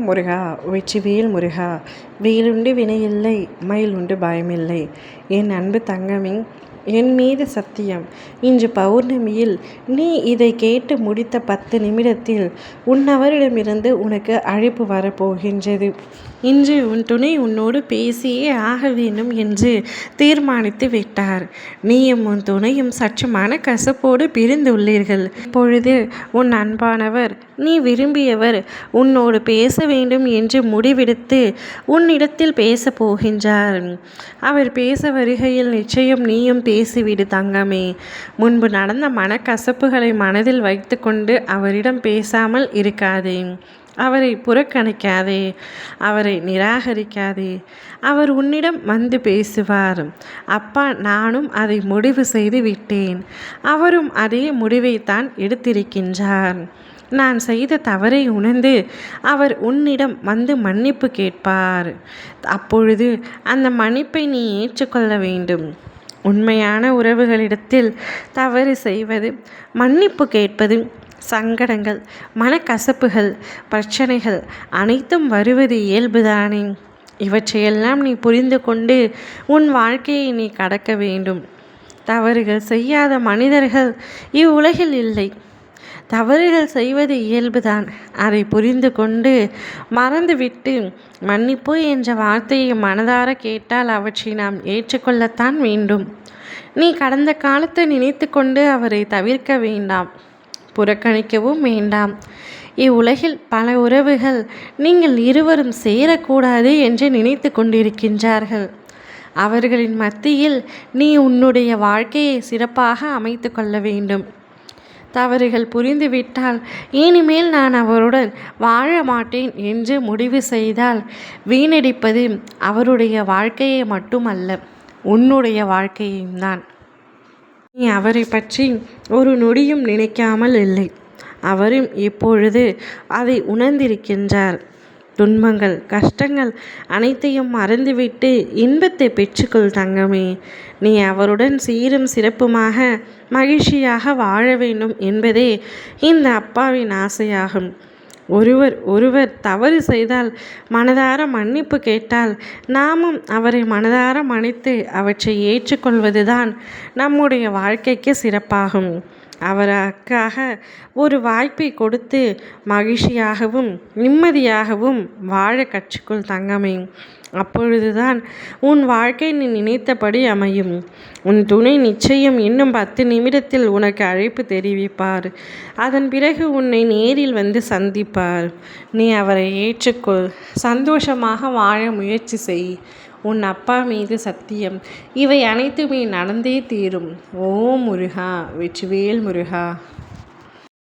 முருகா வெற்றிவேல் முருகா. வேலுண்டு வினையில்லை, மயிலுண்டு பயமில்லை. என் அன்பு தங்கமே, என் மீது சத்தியம். இன்று பௌர்ணமியில் நீ இதை கேட்டு முடித்த 10 நிமிடத்தில் உன்னவரிடமிருந்து உனக்கு அழைப்பு வரப்போகின்றது. இன்று உன் துணை உன்னோடு பேசியே ஆக வேண்டும் என்று தீர்மானித்து விட்டார். நீயும் உன் துணையும் சற்று மனக்கசப்போடு பிரிந்துள்ளீர்கள். இப்பொழுது உன் அன்பானவர், நீ விரும்பியவர் உன்னோடு பேச வேண்டும் என்று முடிவெடுத்து உன்னிடத்தில் பேச போகின்றார். அவர் பேச வருகையில் நிச்சயம் நீயும் பேசிவிடு தங்கமே. முன்பு நடந்த மனக்கசப்புகளை மனதில் வைத்து கொண்டு அவரிடம் பேசாமல் இருக்காதே. அவரை புறக்கணிக்காதே, அவரை நிராகரிக்காதே. அவர் உன்னிடம் வந்து பேசுவார். அப்பா, நானும் அதை முடிவு செய்து விட்டேன். அவரும் அதே முடிவைத்தான் எடுத்திருக்கின்றார். நான் செய்த தவறை உணர்ந்து அவர் உன்னிடம் வந்து மன்னிப்பு கேட்பார். அப்பொழுது அந்த மன்னிப்பை நீ ஏற்றுக்கொள்ள வேண்டும். உண்மையான உறவுகளிடத்தில் தவறு செய்வது, மன்னிப்பு கேட்பது, சங்கடங்கள், மனக்கசப்புகள், பிரச்சனைகள் அனைத்தும் வருவது இயல்புதானே. இவற்றையெல்லாம் நீ புரிந்து கொண்டு உன் வாழ்க்கையை நீ கடக்க வேண்டும். தவறுகள் செய்யாத மனிதர்கள் இவ்வுலகில் இல்லை. தவறுகள் செய்வது இயல்புதான். அதை புரிந்து கொண்டு மறந்துவிட்டு மன்னிப்பு என்ற வார்த்தையை மனதார கேட்டால் அவற்றை நாம் ஏற்றுக்கொள்ளத்தான் வேண்டும். நீ கடந்த காலத்தை நினைத்து கொண்டு அவரை தவிர்க்க வேண்டாம், புறக்கணிக்கவும் வேண்டாம். இவ்வுலகில் பல உறவுகள் நீங்கள் இருவரும் சேரக்கூடாது என்று நினைத்து கொண்டிருக்கின்றார்கள். அவர்களின் மத்தியில் நீ உன்னுடைய வாழ்க்கையை சிறப்பாக அமைத்து கொள்ள வேண்டும். தவறுகள் புரிந்துவிட்டால் இனிமேல் நான் அவருடன் வாழ மாட்டேன் என்று முடிவு செய்தால் வீணடிப்பது அவருடைய வாழ்க்கையை மட்டுமல்ல, உன்னுடைய வாழ்க்கையும் தான். நீ அவரை பற்றி ஒரு நொடியும் நினைக்காமல் இல்லை. அவரும் இப்பொழுது அதை உணர்ந்திருக்கின்றார். துன்பங்கள், கஷ்டங்கள் அனைத்தையும் மறந்துவிட்டு இன்பத்தை பெற்றுக்கொள் தங்கமே. நீ அவருடன் சீரும் சிறப்புமாக மகிழ்ச்சியாக வாழ வேண்டும் என்பதே இந்த அப்பாவின் ஆசையாகும். ஒருவர் தவறு செய்தால் மனதார மன்னிப்பு கேட்டால் நாமும் அவரை மனதார மன்னித்து அவற்றை ஏற்றுக்கொள்வதுதான் நம்முடைய வாழ்க்கைக்கு சிறப்பாகும். அவருக்காக ஒரு வாய்ப்பை கொடுத்து மகிழ்ச்சியாகவும் நிம்மதியாகவும் வாழ கற்றுக்கொள் தங்கமே. அப்பொழுதுதான் உன் வாழ்க்கை நீ நினைத்தபடி அமையும். உன் துணை நிச்சயம் இன்னும் 10 நிமிடத்தில் உனக்கு அழைப்பு தெரிவிப்பார். அதன் பிறகு உன்னை நேரில் வந்து சந்திப்பார். நீ அவரை ஏற்றுக்கொள். சந்தோஷமாக வாழ முயற்சி செய். உன் அப்பா மீது சத்தியம், இவை அனைத்துமே நடந்தே தீரும். ஓம் முருகா வெற்றிவேல் முருகா.